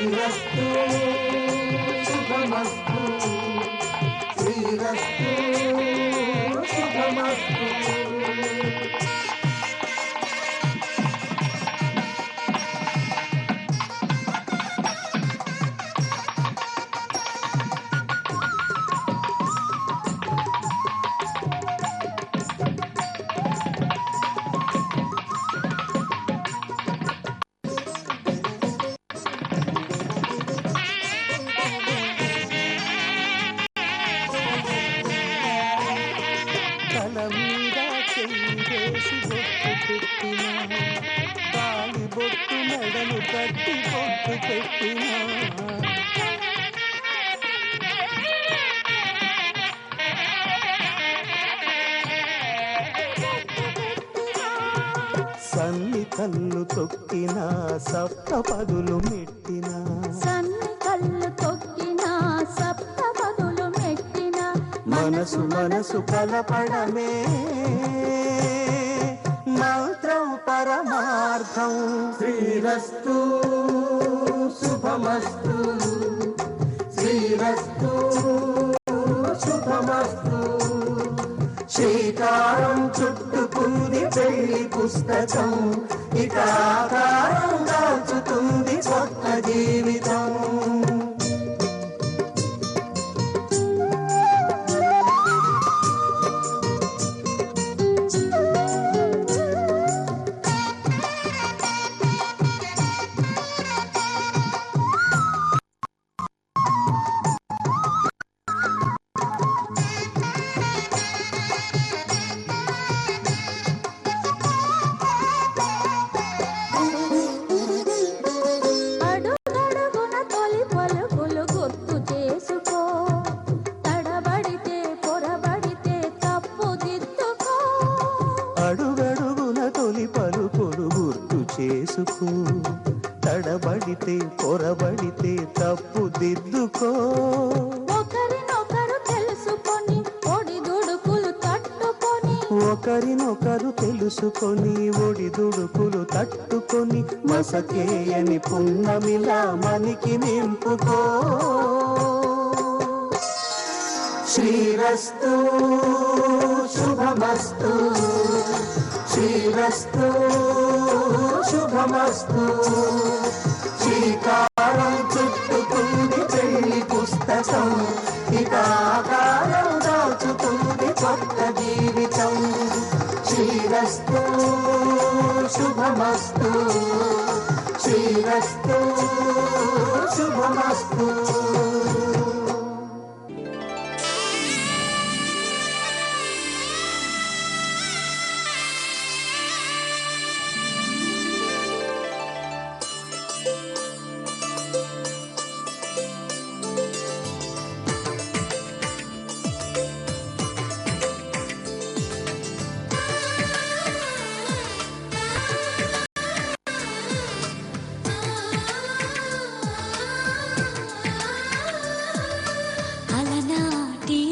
శ్రీరస్తు శుభమస్తు శ్రీరస్తు శుభమస్తు. తల మీద చెయ్యేసి బొట్టు పెట్టినా తాళి బొట్టు మెడలు కట్టి బొట్టు పెట్టినా సన్ని కళ్ళు తొక్కినా సప్త పదులు మెట్టినా సన్ని కళ్ళు తొక్కినా సప్త పదులు మెట్టినా మనసు మనసు కలపడమే మంత్రం పరమార్థం. శ్రీరస్తు శుభమస్తు శ్రీరస్తు శుభమస్తు. శ్రీకారం చుట్టుకుంది పెళ్లి పుస్తకం ఇక ఆకారం దాచుతుంది కొత్త జీవితం. అడుగడుగున తొలి పలుకులు గుర్తు చేసుకో తడబడితే పొరబడితే తప్పు దిద్దుకో. ఒకరినొకరు తెలుసుకొని ఒడిదుడుకులు తట్టుకొని ఒకరినొకరు తెలుసుకొని ఒడిదుడుకులు తట్టుకొని మసకేయని పున్నమిలా మనికి నింపుకో. శ్రీరస్తు శుభమస్తు శ్రీరస్తు శుభమస్తు. శ్రీకారం చుట్టుకుంది పెళ్లి పుస్తకం ఇక ఆకారం దాచుతుంది కొత్త జీవితం. శ్రీరస్తు శుభమస్తు శ్రీరస్తు శుభమస్తు.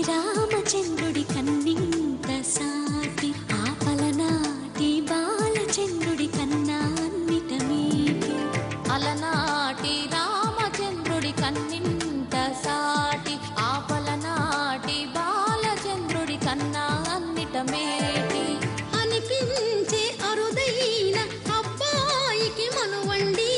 రామచంద్రుడి కన్నింత సాటి ఆపలనాటి బాలచంద్రుడి కన్నా అన్నిట మీటి. అలనాటి రామచంద్రుడి కన్నింత సాటి ఆపలనాటి బాలచంద్రుడి కన్నా అన్నిట మేటి. అనిపించే అరుదైన అబ్బాయికి మనువండి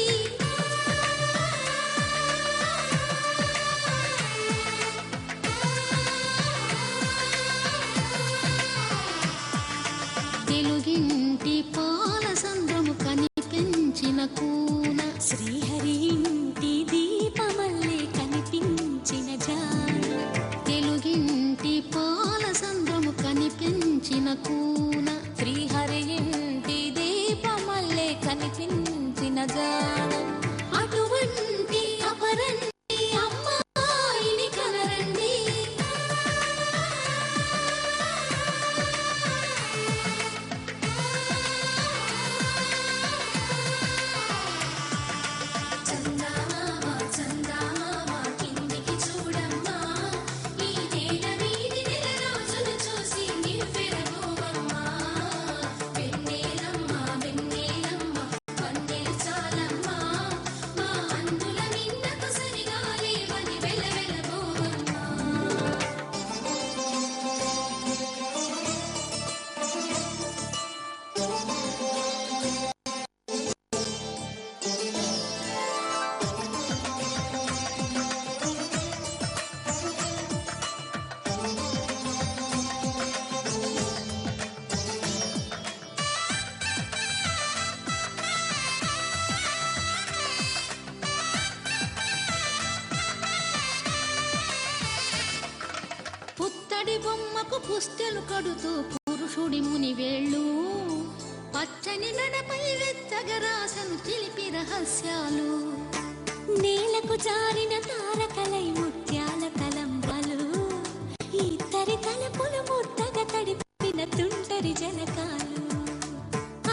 తెలుగింటి పాల సంద్రము కనిపించిన కూన శ్రీహరి ఇంటి దీపమల్లే పుత్తడి బొమ్మకు పుస్తెలు కడుతూ పురుషుడి ముని వేళ్ళు పచ్చని నడపై వెచ్చగరాసను చిలిపి రహస్యాలు నేలకు జారిన తారకలై ముత్యాల తలంబాలు ఇద్దరి తలపులు ముద్దగా తడిపిన తుంటరి జలకాలు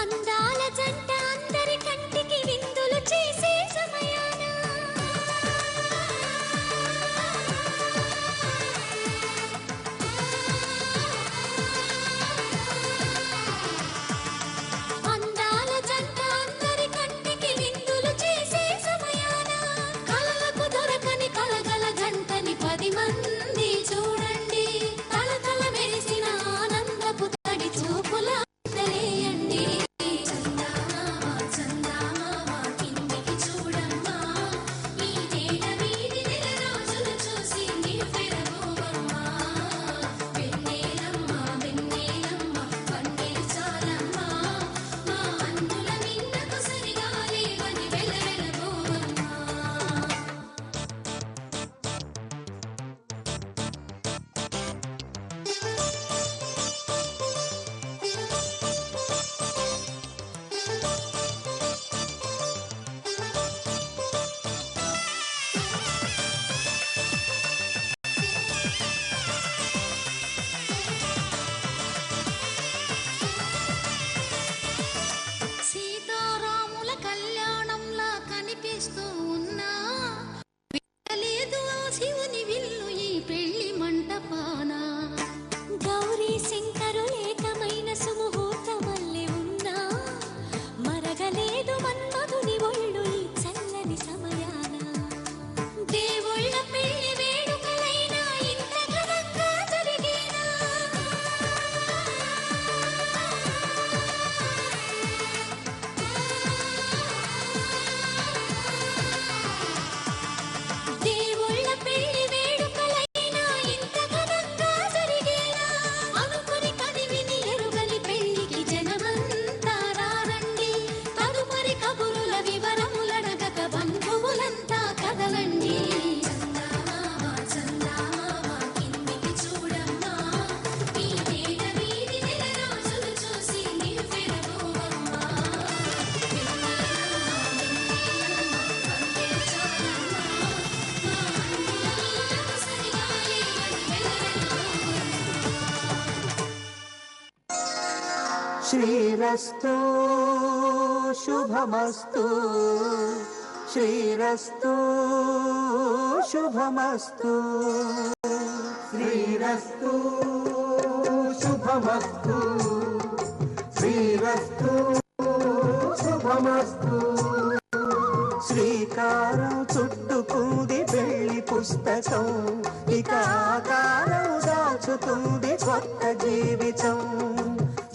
అందాల జంట అందరి కంటికి విందులు చేసే సమయాన అందాల జంట అందరి కంటికి విందులు చేసే సమయాన కలలకు దొరకని కలగల జంటని 10 మంది చూడండి తలతల మెరిసిన ఆనందపు తడి చూపుల తెలియండి సీతారాముల కళ్యాణంలా కనిపిస్తూ ఉన్నా లేదు ఆ శివుని విల్లు ఈ పెళ్లి మంటపాన గౌరీ శంకరులేకమైన సుముహూర్తమల్లె ఉన్నా మరగలేదు మన్మధుని ఒళ్ళు ఈ చల్లని సమయాన దేవుళ్ళ పెళ్లి వేడుకలైనా ఇంత ఘనంగా జరిగేనా దేవుళ్ళ పెళ్లి వేడుకలైనా ఇంత ఘనంగా జరిగేనా అనుకుని కదివిని ఎరుగని పెళ్లికి జనమంతా రారండి తదుపరి కబురుల వివరములడగక బంధువులంతా కదలండి కిందికి చూడమ్మా ఈ నేల వీధి నెల రోజులు చూసి నివ్వెరపోవమ్మా శ్రీరస్తు శుభమస్తు శ్రీరస్తు శుభమస్తు శ్రీరస్తు శుభమస్తు శ్రీరస్తు శుభమస్తు శ్రీకారం చుట్టుకుంది పెళ్లి పుస్తకం ఇక ఆకారం దాచుతుంది కొత్త జీవితం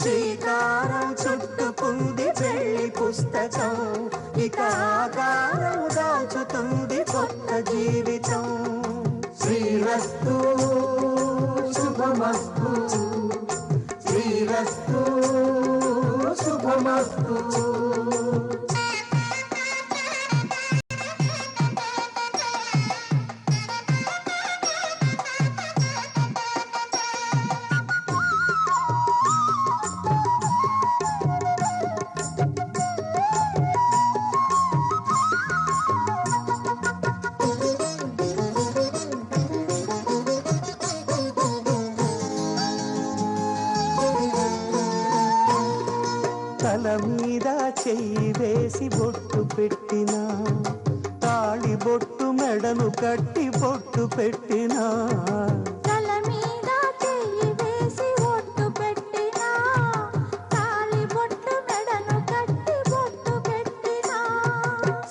శ్రీకారం చుట్టుకుంది పెళ్లి పుస్తకం ఇక ఆకారం దాచుతుంది కొత్త జీవితం శ్రీరస్తు శుభమస్తు శ్రీరస్తు శుభమస్తు తల మీద చెయ్యి వేసి బొట్టు పెట్టినా తాళి బొట్టు మెడను కట్టి బొట్టు పెట్టినా తల మీద చెయ్యి వేసి బొట్టు పెట్టినా తాళి బొట్టు మెడను కట్టి బొట్టు పెట్టినా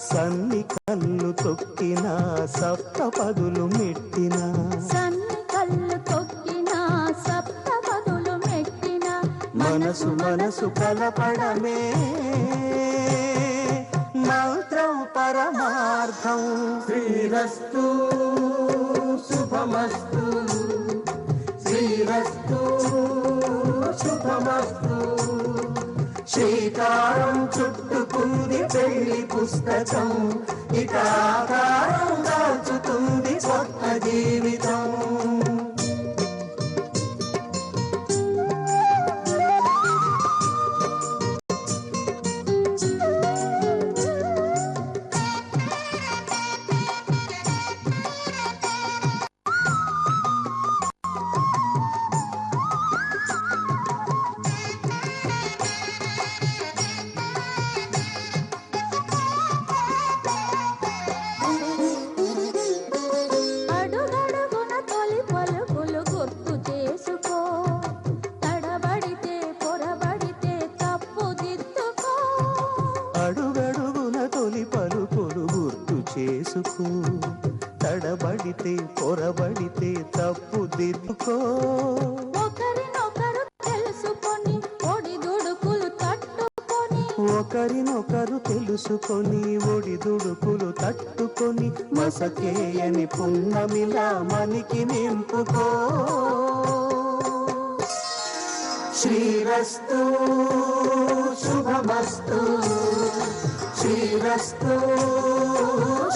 సన్ని కళ్ళు తొక్కినా సప్తపదులు మెట్టినా సన్ని కళ్ళు తొక్కినా సప్తపదులు మెట్టినా మనసు మనసు కలపడమే మంత్రం పరమార్థం శ్రీరస్తు శుభమస్తు శ్రీరస్తు శుభమస్తు శ్రీకారం చుట్టుకుంది పెళ్లి పుస్తకం ఇక ఆకారం దాచుతుంది కొత్త జీవితం చేసుకో, తడబడితే పొరబడితే తప్పు దిద్దుకో. ఒకరినొకరు తెలుసుకొని ఒడిదుడుకులు తట్టుకొని, ఒకరినొకరు తెలుసుకొని ఒడిదుడుకులు తట్టుకొని, మసకేయని పున్నమిలా మనికి నింపుకో. శ్రీరస్తు శుభమస్తు, శ్రీరస్తు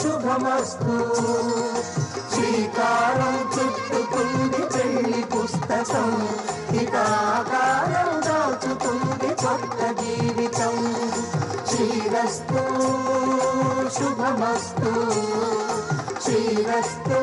శుభమస్తు. శ్రీకారం చుట్టుకుంది పెళ్లి పుస్తకం, ఇక ఆకారం దాచుతుంది కొత్త జీవితం. శ్రీరస్తు శుభమస్తు, శ్రీరస్తు